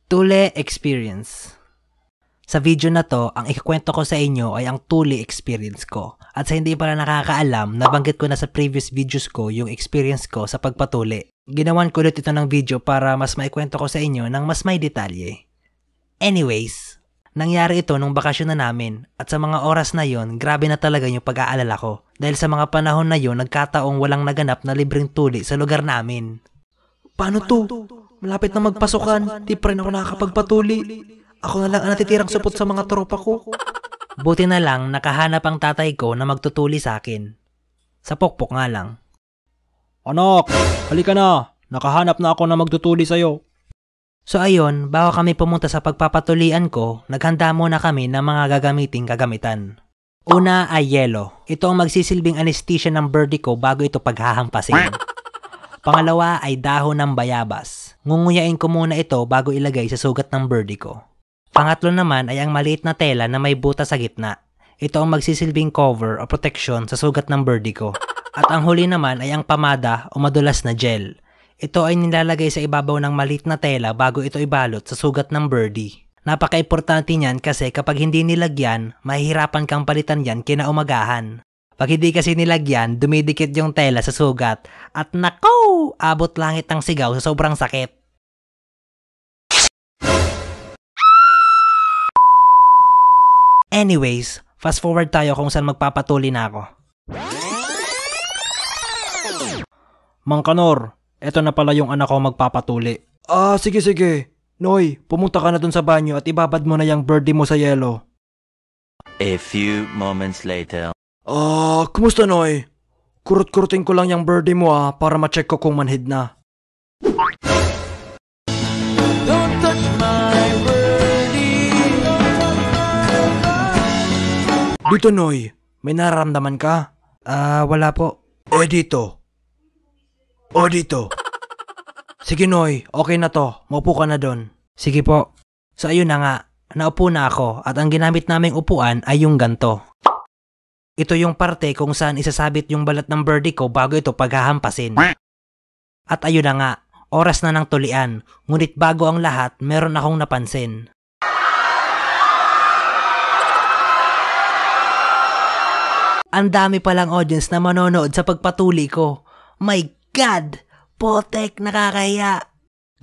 Tule Experience. Sa video na to, ang ikikwento ko sa inyo ay ang Tule experience ko. At sa hindi pala nakakaalam, nabanggit ko na sa previous videos ko yung experience ko sa pagpatuli. Ginawan ko ulit ito ng video para mas maikwento ko sa inyo ng mas may detalye. Anyways, nangyari ito nung bakasyon na namin at sa mga oras na yon, grabe na talaga yung pag-aalala ko. Dahil sa mga panahon na yon, nagkataong walang naganap na libreng tuli sa lugar namin. Paano to? Malapit na magpasukan, di pa rin ako nakakapagpatuli. Ako na lang ang natitirang supot sa mga tropa ko. Buti na lang nakahanap ang tatay ko na magtutuli sa akin. Sa pokpok nga lang. Anak, halika na. Nakahanap na ako na magtutuli sa'yo. So ayun, bago kami pumunta sa pagpapatulian ko, naghanda muna kami ng mga gagamiting kagamitan. Una ay yelo. Ito ang magsisilbing anesthesia ng birdie ko bago ito paghahampasin. Pangalawa ay dahon ng bayabas. Ngunguyain ko muna ito bago ilagay sa sugat ng birdie ko. Pangatlo naman ay ang maliit na tela na may butas sa gitna. Ito ang magsisilbing cover o protection sa sugat ng birdie ko. At ang huli naman ay ang pamada o madulas na gel. Ito ay nilalagay sa ibabaw ng maliit na tela bago ito ibalot sa sugat ng birdie. Napaka-importante niyan kasi kapag hindi nilagyan, mahihirapan kang palitan yan kinaumagahan. Pag hindi kasi nilagyan, dumidikit yung tela sa sugat at nako, abot langit ang sigaw sa sobrang sakit. Anyways, fast forward tayo kung saan magpapatuli na ako. Mang Kanor, eto na pala yung anak ko magpapatuli. Sige. Noy, pumunta ka na dun sa banyo at ibabad mo na yung birdie mo sa yelo. A few moments later. Kumusta Noy? Kurut-kurutin ko lang yung birdie mo para ma-check ko kung manhid na. Don't touch my birdie. Dito Noy, may nararamdaman ka? Wala po. Dito. Dito. Sige Noy, okay na to. Maupo ka na doon. Sige po. So ayun na nga, naupo na ako at ang ginamit naming upuan ay yung ganto. Ito yung parte kung saan isasabit yung balat ng birdie ko bago ito paghahampasin. At ayun na nga, oras na ng tulian. Ngunit bago ang lahat, meron akong napansin. Ang dami palang audience na manonood sa pagpatuli ko. My God! Potek, nakakahiya.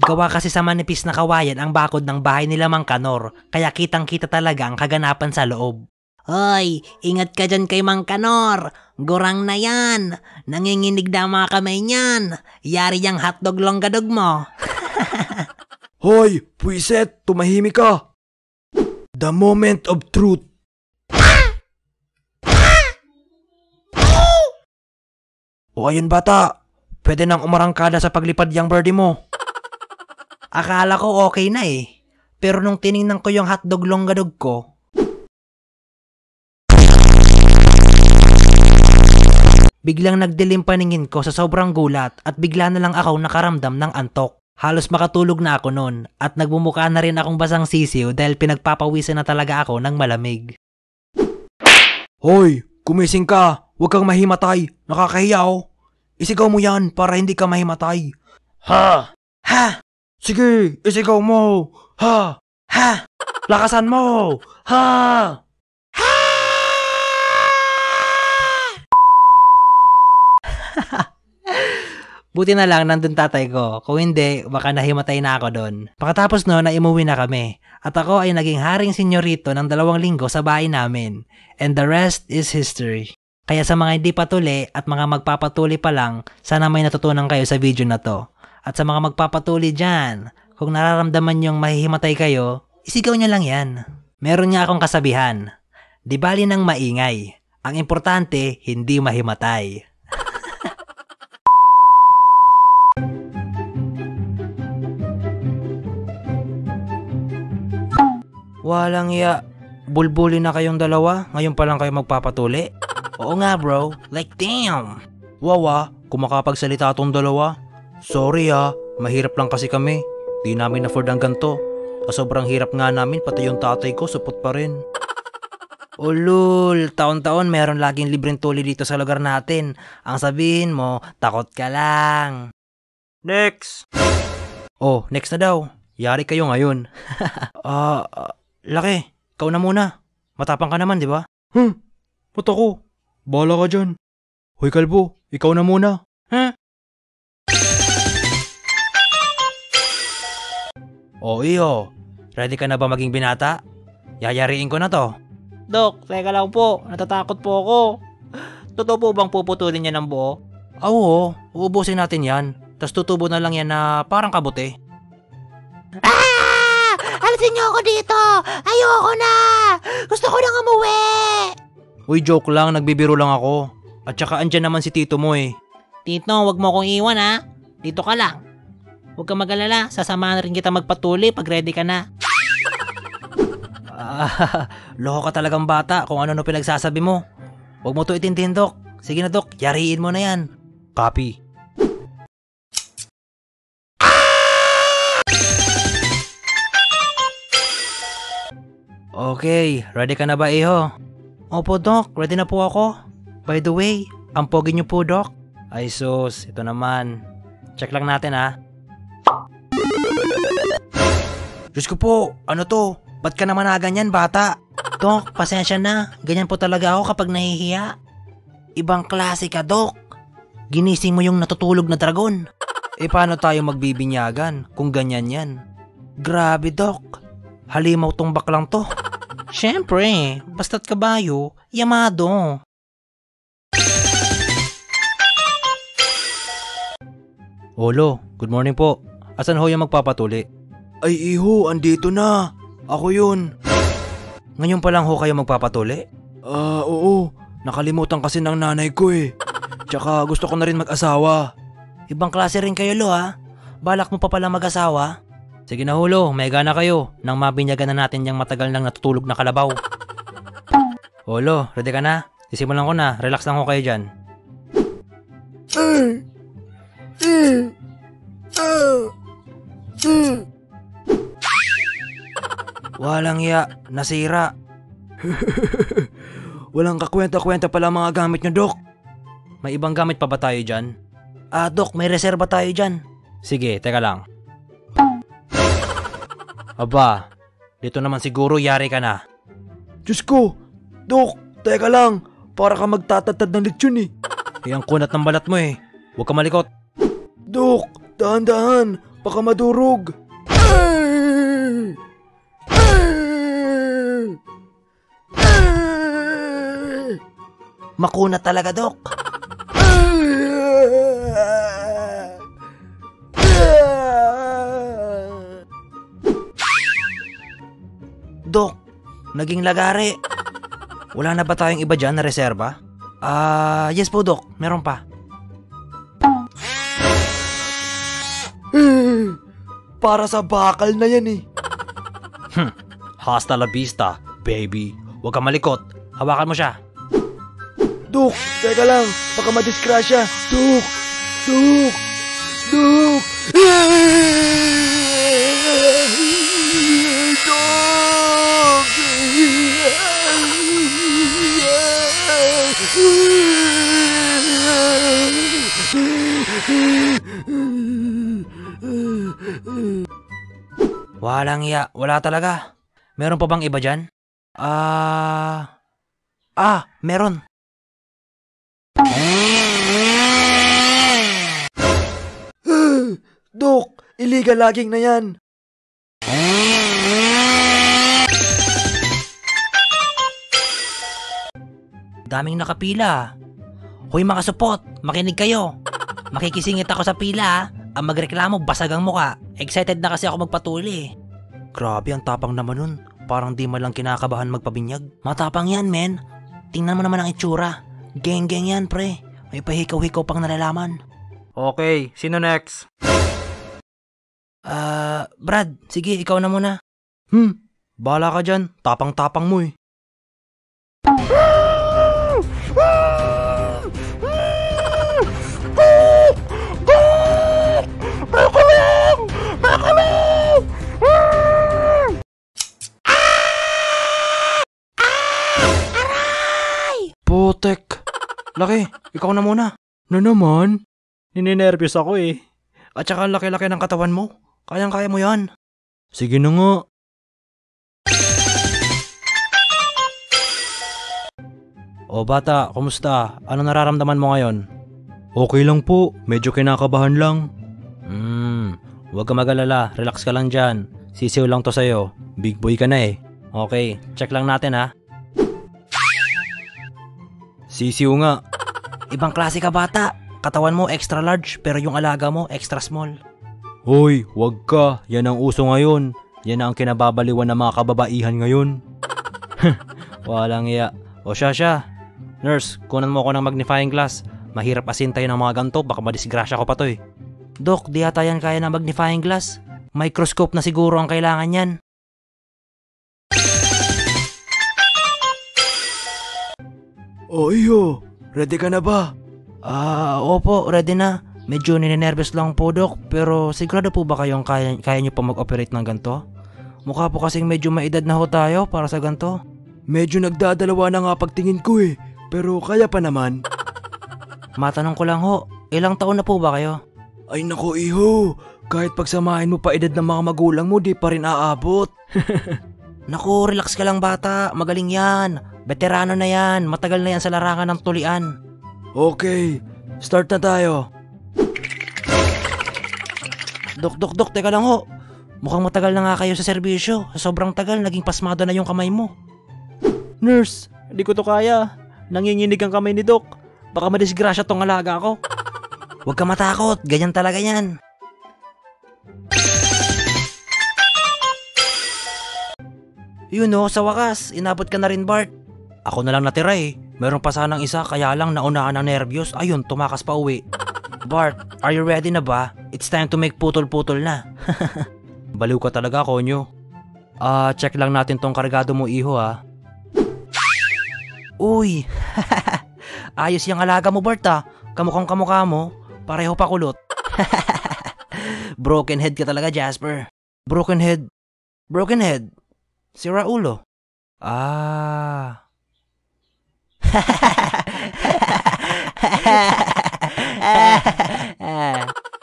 Gawa kasi sa manipis na kawayan ang bakod ng bahay nila Mang Kanor, kaya kitang-kita talaga ang kaganapan sa loob. Hoy, ingat ka dyan kay Mang Kanor. Gurang na yan. Nanginginig na mga kamay niyan. Yari yung hotdog longgadog mo. Hoy, puiset, tumahimik ka. The moment of truth. O ayun bata, pwede nang umarangkada sa paglipad yung birdie mo. Akala ko okay na eh. Pero nung tiningnan ko yung hotdog longgadog ko, biglang nagdilim paningin ko sa sobrang gulat at bigla na lang ako nakaramdam ng antok. Halos makatulog na ako noon at nagbumuka na rin akong basang sisiw dahil pinagpapawisan na talaga ako ng malamig. Hoy, kumising ka. Huwag kang mahimatay. Nakakahiya oh. Isigaw mo yan para hindi ka mahimatay. Ha! Ha! Sige, isigaw mo. Ha! Ha! Lakasan mo. Ha! Buti na lang nandun tatay ko. Kung hindi, baka nahimatay na ako doon. Pagkatapos noon ay umuwi na kami. At ako ay naging haring senyorito ng 2 linggo sa bahay namin. And the rest is history. Kaya sa mga hindi patuli at mga magpapatuli pa lang, sana may natutunan kayo sa video na to. At sa mga magpapatuli dyan, kung nararamdaman nyong mahihimatay kayo, isigaw nyo lang yan. Meron nga akong kasabihan. Di bali ng maingay. Ang importante, hindi mahimatay. Walang iya. Bulbuli na kayong dalawa. Ngayon pa lang kayo magpapatuli. Oo nga bro. Like damn. Wawa, kung makapagsalita tong dalawa. Sorry mahirap lang kasi kami. Di namin afford ang ganito. Sobrang hirap nga namin, pati yung tatay ko supot pa rin. Ulul, taon-taon meron laging libreng tuli dito sa lugar natin. Ang sabihin mo, takot ka lang. Next! Oh, next na daw. Yari kayo ngayon. Laki, ikaw na muna. Matapang ka naman, di ba? Ba't ako? Bahala ka dyan. Hoy kalbo, ikaw na muna. O iyo, ready ka na ba maging binata? Yayariin ko na to. Dok, teka lang po. Natatakot po ako. Totoo po bang puputulin niya ng buo? Oo, uubusin natin yan. Tas tutubo na lang yan na parang kabuti. Alisin niyo ako dito! Ayoko na! Gusto ko nang umuwi! Uy, joke lang, nagbibiro lang ako. At saka andyan naman si tito mo eh. Tito, wag mo akong iwan ha. Dito ka lang. Huwag kang mag-alala, sasamahan rin kita magpatuli pag ready ka na. Loko ka talagang bata kung ano pinagsasabi mo. Huwag mo to itindihin, Dok. Sige na, Dok, yariin mo na yan. Copy. Okay, ready ka na ba, Iho? Opo, Doc, ready na po ako. By the way, ang pogi niyo po, Doc. Ay sus, ito naman. Check lang natin ha. Diyos ko po, ano to? Ba't ka naman ganyan, bata? Dok, pasensya na. Ganyan po talaga ako kapag nahihiya. Ibang klase ka, Doc. Ginising mo yung natutulog na dragon. Paano tayo magbibinyagan kung ganyan yan? Grabe, Doc. Halimaw tong baklang to. Siyempre, basta't kabayo, yamado. Olo, good morning po. Asan ho yung magpapatuli? Ay iho, andito na. Ako yun. Ngayon pa lang ho kayo magpapatuli? Oo. Nakalimutan kasi ng nanay ko eh. Tsaka gusto ko na rin mag-asawa. Ibang klase rin kayo, Lo ha? Balak mo pa pala mag-asawa? Sige na Hulo, may gana kayo nang mabinyagan na natin yung matagal nang natutulog na kalabaw. Hulo, ready ka na? Sisimulan ko na, relax lang ho kayo dyan. Walang ya, nasira. Walang kakwenta-kwenta pala mga gamit nyo, Dok. May ibang gamit pa ba tayo dyan? Dok, may reserba tayo dyan. Sige, teka lang. Aba, dito naman siguro yari ka na. Diyos ko, Dok, teka lang. Para ka magtatatad ng lechon eh. Ang kunat ng balat mo eh. Huwag ka malikot. Dok, dahan-dahan. Baka madurog. Makunat talaga, Dok. Dok, naging lagari. Wala na ba tayong iba dyan na reserba? Yes po, Dok. Meron pa. Para sa bakal na yan eh. Hasta la vista, baby. Huwag ka malikot. Hawakan mo siya. Dok, teka lang. Baka madiskrasya. Dok! Dok! Dok! Walang iya, wala talaga. Meron pa bang iba dyan? Meron. Dok, illegal laging na yan. Daming nakapila. Hoy mga supot, makinig kayo. Makikisingit ako sa pila. Ang magreklamo, basag ang muka. Excited na kasi ako magpatuli. Grabe, ang tapang naman nun. Parang di man lang kinakabahan magpabinyag. Matapang yan, men. Tingnan mo naman ang itsura. Geng-geng yan, pre. May pahikaw-hikaw pang nalalaman. Okay, sino next? Brad, sige, ikaw na muna. Bahala ka dyan. Tapang-tapang mo eh. Putek. Laki, ikaw na muna. Na naman? Ninenervyos ako eh. At saka laki-laki ng katawan mo. Kayang-kaya mo yan. Sige na nga. O bata, kumusta? Ano nararamdaman mo ngayon? Okay lang po, medyo kinakabahan lang. Huwag ka mag-alala, relax ka lang dyan. Sisiw lang to sa'yo, big boy ka na eh. Okay, check lang natin ha. Sisiw nga. Ibang klase ka bata. Katawan mo extra large pero yung alaga mo extra small. Hoy, wag ka. Yan ang uso ngayon. Yan ang kinababaliwan ng mga kababaihan ngayon. Walang iya. O siya. Nurse, kunan mo ako ng magnifying glass. Mahirap asintayin ng mga ganto, baka madisgrasya ko pa to eh. Dok, di ata yan kaya ng magnifying glass. Microscope na siguro ang kailangan yan. O iyo, ready ka na ba? Opo, ready na. Medyo ninenervous lang po, Dok. Pero sigurado po ba kayong kaya nyo pa mag-operate ng ganito? Mukha po kasing medyo maedad na ho tayo para sa ganito. Medyo nagdadalawa na nga pagtingin ko eh. Pero kaya pa naman. Matanong ko lang ho, ilang taon na po ba kayo? Ay nako iho, kahit pagsamahin mo pa edad ng mga magulang mo di pa rin aabot. Naku, relax ka lang bata, magaling yan. Veterano na yan, matagal na yan sa larangan ng tulian. Okay, start na tayo. Dok, teka lang ho. Mukhang matagal na nga kayo sa serbisyo. Sa sobrang tagal, naging pasmado na yung kamay mo. Nurse, hindi ko to kaya. Nanginginig ang kamay ni Doc. Baka madisgrasya tong alaga ko. Huwag ka matakot, ganyan talaga yan. Yun o, sa wakas, inabot ka na rin Bart. Ako na lang natira eh. Meron pa sanang isa kaya lang naunaan ng nervyos. Ayun, tumakas pa uwi. Bart, are you ready na ba? It's time to make putol-putol na. Baliw ka talaga, Konyo. Check lang natin tong kargado mo, iho ha. Uy, ayos yung alaga mo Bart ah. Kamukhang kamukha mo, pareho pa kulot. Broken head ka talaga Jasper. Broken head? Sira ulo.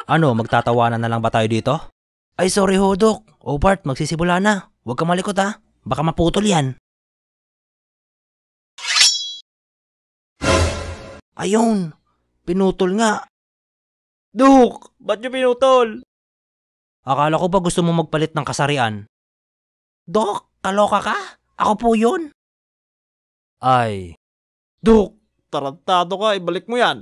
Ano, magtatawanan na lang ba tayo dito? Ay sorry ho Doc. O Bart, magsisimula na. Huwag ka malikot ha. Baka maputol yan. Ayun, pinutol nga. Doc, ba't niyo pinutol? Akala ko ba gusto mo magpalit ng kasarian? Doc, kaloka ka? Ako po yun. Ay. Doc, tarantado ka, ibalik mo yan.